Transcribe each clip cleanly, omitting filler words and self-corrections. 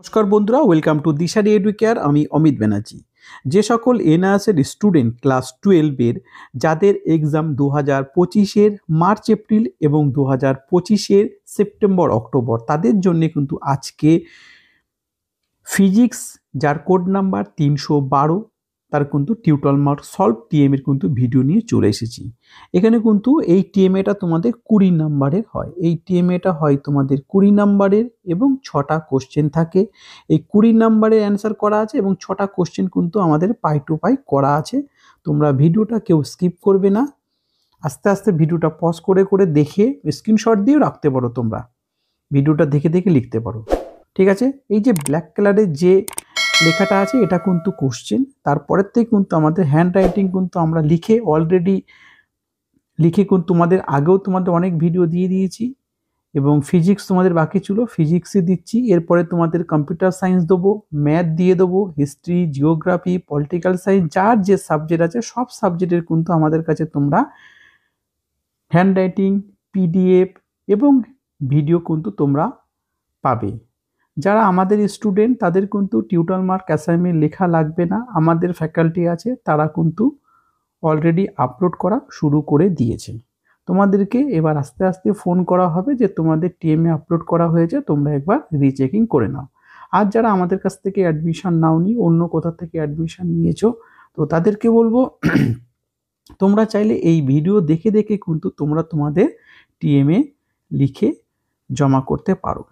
নমস্কার বন্ধুরা, welcome to Dishari educare. আমি অমিত ব্যানার্জি। যে সকল এনআরএসের স্টুডেন্ট ক্লাস 12-এর যাদের এক্সাম 2025-এর মার্চ এপ্রিল এবং 2025-এর সেপ্টেম্বর অক্টোবর, তাদের জন্য কিন্তু আজকে ফিজিক্স যার কোড নাম্বার 312 তার কিন্তু টিউটোরিয়াল মার্ক সলভ টিএম এর কিন্তু ভিডিও নিয়ে চলে এসেছি। এখানে কিন্তু এই টিএমএটা তোমাদের 20 নাম্বারের হয়। এই টিএমএটা হয় তোমাদের 20 নাম্বারের এবং 6টা কোশ্চেন থাকে। এই 20 নাম্বারের অ্যান্সার করা আছে এবং 6টা কোশ্চেন কিন্তু আমাদের পাই টু পাই করা আছে। তোমরা ভিডিওটা কেউ স্কিপ করবে না, আস্তে আস্তে ভিডিওটা পজ করে করে দেখে স্ক্রিনশট দিয়েও রাখতে পারো। তোমরা ভিডিওটা দেখে দেখে লিখতে পারো, ঠিক আছে। এই যে ব্ল্যাক কালারের যে লেখাটা আছে এটা কিন্তু কোশ্চেন, তারপরের থেকে কিন্তু আমাদের হ্যান্ড রাইটিং কিন্তু আমরা অলরেডি লিখে কিন্তু তোমাদের আগেও তোমাদের অনেক ভিডিও দিয়ে দিয়েছি এবং ফিজিক্স তোমাদের বাকি ছিল, ফিজিক্সে দিচ্ছি। এরপরে তোমাদের কম্পিউটার সায়েন্স দেবো, ম্যাথ দিয়ে দেবো, হিস্ট্রি, জিওগ্রাফি, পলিটিক্যাল সায়েন্স, যার যে সাবজেক্ট আছে সব সাবজেক্টের কিন্তু আমাদের কাছে তোমরা হ্যান্ড রাইটিং, পিডিএফ এবং ভিডিও কিন্তু তোমরা পাবে। যারা আমাদের স্টুডেন্ট তাদের কিন্তু টিউটোরিয়াল মার্ক অ্যাসাইনমেন্ট লেখা লাগবে না। আমাদের ফ্যাকাল্টি আছে, তারা কিন্তু অলরেডি আপলোড করা শুরু করে দিয়েছে। তোমাদেরকে এবার আস্তে আস্তে ফোন করা হবে যে তোমাদের টিএমএ আপলোড করা হয়েছে, তোমরা একবার রিচেকিং করে নাও। আর যারা আমাদের কাছ থেকে অ্যাডমিশন নাওনি, অন্য কোথা থেকে অ্যাডমিশন নিয়েছো, তো তাদেরকে বলবো তোমরা চাইলে এই ভিডিও দেখে দেখে কিন্তু তোমরা তোমাদের টিএমএ লিখে জমা করতে পারো।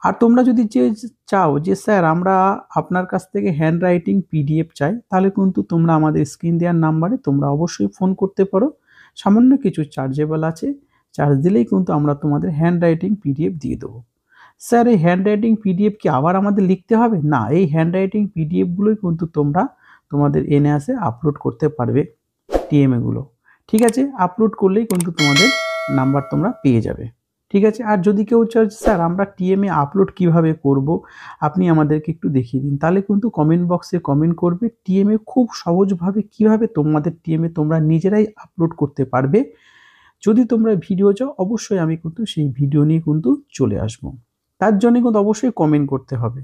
আর তোমরা যদি চাও যে স্যার আমরা আপনার কাছ থেকে হ্যান্ড রাইটিং পিডিএফ চাই, তাহলে কিন্তু তোমরা আমাদের স্ক্রিন দেওয়ার নাম্বারে তোমরা অবশ্যই ফোন করতে পারো। সামান্য কিছু চার্জেবল আছে, চার্জ দিলেই কিন্তু আমরা তোমাদের হ্যান্ড রাইটিং পিডিএফ দিয়ে দেবো। স্যার এই হ্যান্ড রাইটিং পিডিএফ কি আবার আমাদের লিখতে হবে? না, এই হ্যান্ড রাইটিং পিডিএফগুলোই কিন্তু তোমরা তোমাদের এনএআসে আপলোড করতে পারবে টিএমএগুলো, ঠিক আছে। আপলোড করলেই কিন্তু তোমাদের নাম্বার তোমরা পেয়ে যাবে, ঠিক আছে। আর যদি কেউ চায় স্যার আমরা টিএমএ আপলোড কিভাবে করব, আপনি আমাদেরকে একটু দেখিয়ে দিন, তাহলে কিন্তু কমেন্ট বক্সে কমেন্ট করবে। টিএমএ খুব সহজভাবে কিভাবে তোমাদের টিএমএ তোমরা নিজেরাই আপলোড করতে পারবে। যদি তোমরা ভিডিও চাও অবশ্যই আমি কিন্তু সেই ভিডিও নিয়ে কিন্তু চলে আসব। তার জন্য কিন্তু অবশ্যই কমেন্ট করতে হবে।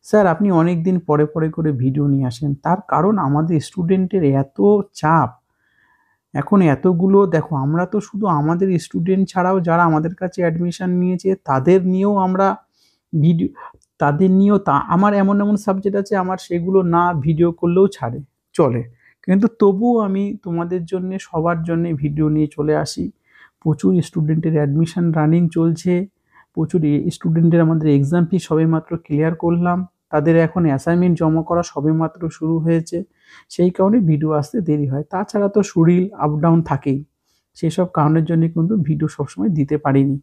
স্যার আপনি অনেক দিন পরে পরে করে ভিডিও নিয়ে আসেন, তার কারণ আমাদের স্টুডেন্টের এত চাপ। এখন এতগুলো দেখো, আমরা তো শুধু আমাদের স্টুডেন্ট ছাড়াও যারা আমাদের কাছে অ্যাডমিশন নিয়েছে তাদের নিয়েও আমরা ভিডিও, তাদের নিয়েও আমার এমন এমন সাবজেক্ট আছে আমার সেগুলো না ভিডিও করলেও ছাড়ে, চলে। কিন্তু তবুও আমি তোমাদের জন্য সবার জন্য ভিডিও নিয়ে চলে আসি। প্রচুর স্টুডেন্টের অ্যাডমিশন রানিং চলছে, প্রচুর স্টুডেন্টের আমাদের এক্সাম ফি সবেমাত্র ক্লিয়ার করলাম, তাদের এখন অ্যাসাইনমেন্ট জমা করা সবেমাত্র শুরু হয়েছে। সেই কারণে ভিডিও আসতে দেরি হয়। তাছাড়া তো শরীর আপ ডাউন থাকেই, সেই সব কারণের জন্য কিন্তু ভিডিও সবসময় দিতে পারিনি।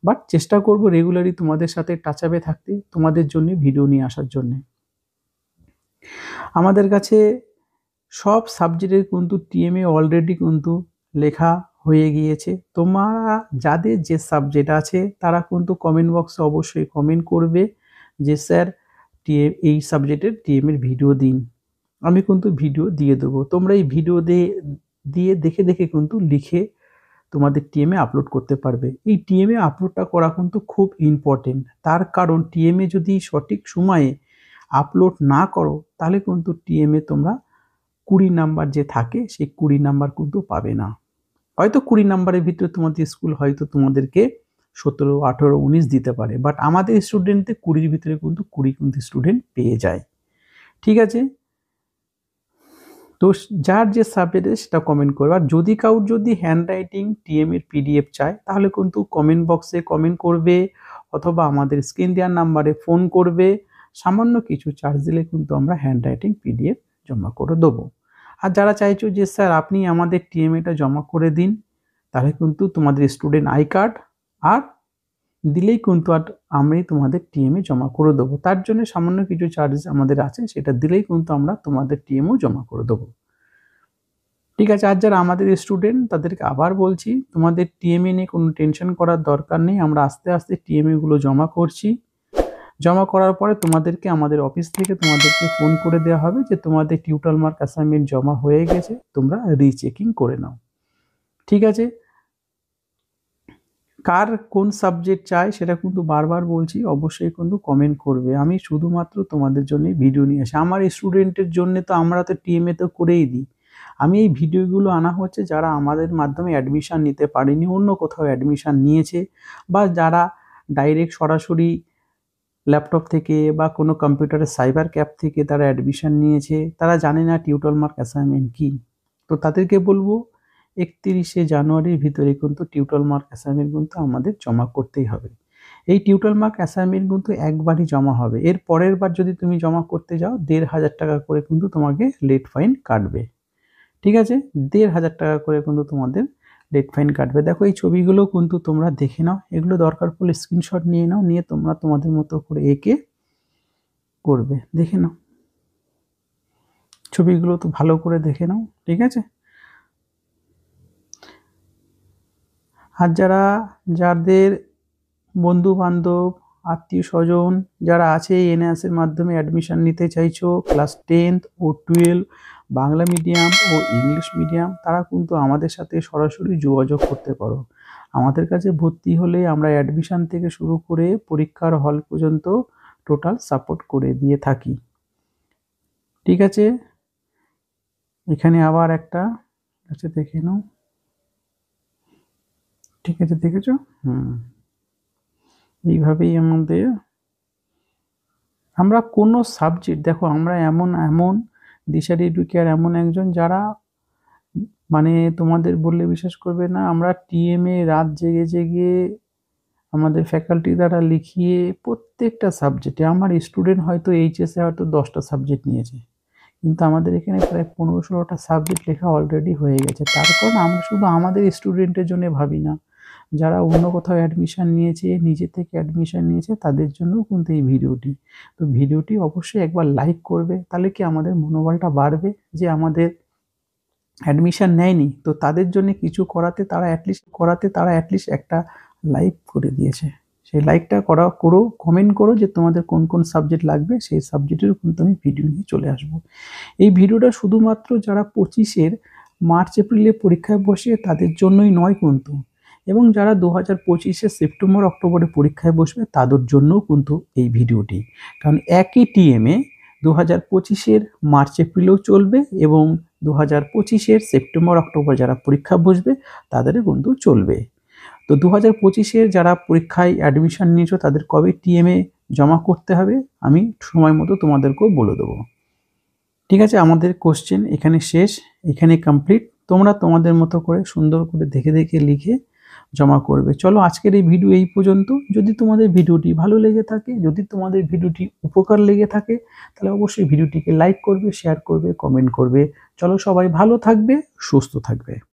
বাট চেষ্টা করব রেগুলারই তোমাদের সাথে টাচ আপে থাকতে, তোমাদের জন্য ভিডিও নিয়ে আসার জন্যে। আমাদের কাছে সব সাবজেক্টের কিন্তু টিএমএ অলরেডি কিন্তু লেখা হয়ে গিয়েছে। তোমরা যাদের যে সাবজেক্ট আছে তারা কিন্তু কমেন্ট বক্সে অবশ্যই কমেন্ট করবে যে স্যার এই সাবজেক্টের টিএমের ভিডিও দিন, আমি কিন্তু ভিডিও দিয়ে দেবো। তোমরা এই ভিডিও দিয়ে দেখে দেখে কিন্তু লিখে তোমাদের টিএমএ আপলোড করতে পারবে। এই টিএমএ আপলোডটা করা কিন্তু খুব ইম্পর্টেন্ট, তার কারণ টিএমএ যদি সঠিক সময়ে আপলোড না করো তাহলে কিন্তু টিএমএ তোমরা 20 নাম্বার যে থাকে সেই 20 নাম্বার কিন্তু পাবে না। হয়তো 20 নাম্বারের ভিতরে তোমাদের স্কুল হয়তো তোমাদেরকে 17, 18, 19 দিতে পারে, বাট আমাদের স্টুডেন্টদের 20-র ভিতরে কিন্তু 20 কিন্তু স্টুডেন্ট পেয়ে যায়, ঠিক আছে। তো যার যে সাবজেক্টে সেটা কমেন্ট করবে। আর যদি কারোর যদি হ্যান্ড রাইটিং টিএমের পিডিএফ চায় তাহলে কিন্তু কমেন্ট বক্সে কমেন্ট করবে অথবা আমাদের স্ক্রিন দেওয়ার নাম্বারে ফোন করবে। সামান্য কিছু চার্জ দিলে কিন্তু আমরা হ্যান্ড রাইটিং পিডিএফ জমা করে দেবো। আর যারা চাইছো যে স্যার আপনি আমাদের টিএমএটা জমা করে দিন, তাহলে কিন্তু তোমাদের স্টুডেন্ট আই কার্ড আর দিলেই কিন্তু আর আমি তোমাদের টিএমএ জমা করে দেবো। তার জন্য সামান্য কিছু চার্জেস আমাদের আছে, সেটা দিলেই কিন্তু আমরা তোমাদের টিএমও জমা করে দেবো, ঠিক আছে। আর যারা আমাদের স্টুডেন্ট তাদেরকে আবার বলছি তোমাদের টিএমএ নিয়ে কোনো টেনশন করার দরকার নেই। আমরা আস্তে আস্তে টিএমএ গুলো জমা করছি, জমা করার পরে তোমাদেরকে আমাদের অফিস থেকে তোমাদেরকে ফোন করে দেওয়া হবে যে তোমাদের টিউটোরিয়াল মার্ক অ্যাসাইনমেন্ট জমা হয়ে গেছে, তোমরা রিচেকিং করে নাও, ঠিক আছে। কার কোন সাবজেক্ট চাই সেটা কিন্তু বারবার বলছি, অবশ্যই কিন্তু কমেন্ট করবে। আমি শুধুমাত্র তোমাদের জন্যই ভিডিও নিয়ে আসি। আমার স্টুডেন্টের জন্য তো আমরা তো টিএমএ তো করেই দিই। আমি এই ভিডিওগুলো আনা হচ্ছে যারা আমাদের মাধ্যমে অ্যাডমিশন নিতে পারেনি, অন্য কোথাও অ্যাডমিশন নিয়েছে, বা যারা ডাইরেক্ট সরাসরি ল্যাপটপ থেকে বা কোনো কম্পিউটারের সাইবার ক্যাফ থেকে তারা অ্যাডমিশন নিয়েছে, তারা জানে না টিউটর মার্ক অ্যাসাইনমেন্ট কী। তো তাদেরকে বলবো 31শে জানুয়ারির ভিতরে কিন্তু টিউটর মার্ক অ্যাসাইনমেন্ট কিন্তু আমাদের জমা করতেই হবে। এই টিউটর মার্ক অ্যাসাইনমেন্ট কিন্তু একবারই জমা হবে। এর পরের বার যদি তুমি জমা করতে যাও ১,৫০০ টাকা করে কিন্তু তোমাকে লেট ফাইন কাটবে। ঠিক আছে? ১,৫০০ টাকা করে কিন্তু তোমাদের লেট ফাইন কাটবে। দেখো এই ছবিগুলো কিন্তু তোমরা দেখে নাও। এগুলো দরকার পড়লে স্ক্রিনশট নিয়ে নাও, নিয়ে তোমরা তোমাদের মতো করে এঁকে করবে। দেখে নাও। ছবিগুলো তো ভালো করে দেখে নাও। ঠিক আছে? আর যাদের বন্ধু-বান্ধব, আত্মীয়-স্বজন যারা আছে এনএসএর মাধ্যমে অ্যাডমিশন নিতে চাইছো, ক্লাস 10th ও 12 বাংলা মিডিয়াম ও ইংলিশ মিডিয়াম, তারা কিন্তু আমাদের সাথে সরাসরি যোগাযোগ করতে পারো। আমাদের কাছে ভর্তি হলে আমরা অ্যাডমিশন থেকে শুরু করে পরীক্ষার হল পর্যন্ত টোটাল সাপোর্ট করে দিয়ে থাকি। ঠিক আছে? এখানে আবার একটা আছে, দেখে নাও। ঠিক আছে, দেখেছো? এইভাবেই আমরা কোনো সাবজেক্ট, দেখো আমরা এমন দিশারি এডুকেয়ার এমন একজন যারা মানে তোমাদের বললে বিশ্বাস করবে না, আমরা টিএমএ রাত জেগে আমাদের ফ্যাকাল্টি দ্বারা লিখিয়ে প্রত্যেকটা সাবজেক্টে, আমার স্টুডেন্ট হয়তো এইচএসে হয়তো 10টা সাবজেক্ট নিয়েছে, কিন্তু আমাদের এখানে প্রায় 15-16টা সাবজেক্ট লেখা অলরেডি হয়ে গেছে। তার কারণ আমরা শুধু আমাদের স্টুডেন্টের জন্য ভাবি না, যারা অন্য কোথাও অ্যাডমিশন নিয়েছে, নিজে থেকে অ্যাডমিশন নিয়েছে, তাদের জন্যও কিন্তু এই ভিডিওটি। তো ভিডিওটি অবশ্যই একবার লাইক করবে, তাহলে কি আমাদের মনোবলটা বাড়বে যে আমাদের অ্যাডমিশন নেয়নি, তো তাদের জন্য কিছু করাতে তারা অ্যাটলিস্ট একটা লাইক করে দিয়েছে। সেই লাইকটা করো, কমেন্ট করো যে তোমাদের কোন কোন সাবজেক্ট লাগবে, সেই সাবজেক্টের কিন্তু আমি ভিডিও নিয়ে চলে আসবো। এই ভিডিওটা শুধুমাত্র যারা 25-এর মার্চ এপ্রিলে পরীক্ষায় বসে তাদের জন্যই নয় কিন্তু, এবং যারা 2025-এর সেপ্টেম্বর অক্টোবরে পরীক্ষায় বসবে তাদের জন্যও কিন্তু এই ভিডিওটি। কারণ একই টিএমএ 2025-এর মার্চ এপ্রিলেও চলবে, এবং 2025-এর সেপ্টেম্বর অক্টোবর যারা পরীক্ষা বসবে তাদেরও কিন্তু চলবে। তো 2025-এর যারা পরীক্ষায় অ্যাডমিশন নিয়েছো তাদের কবে টিএমএ জমা করতে হবে আমি সময় মতো তোমাদেরকেও বলে দেবো। ঠিক আছে? আমাদের কোশ্চেন এখানে শেষ, এখানে কমপ্লিট। তোমরা তোমাদের মতো করে সুন্দর করে দেখে লিখে জমা করবে। চলো আজকের এই ভিডিও এই পর্যন্ত। যদি তোমাদের ভিডিওটি ভালো লেগে থাকে, যদি তোমাদের ভিডিওটি উপকার লেগে থাকে, তাহলে অবশ্যই ভিডিওটিকে লাইক করবে, শেয়ার করবে, কমেন্ট করবে। চলো সবাই ভালো থাকবে, সুস্থ থাকবে।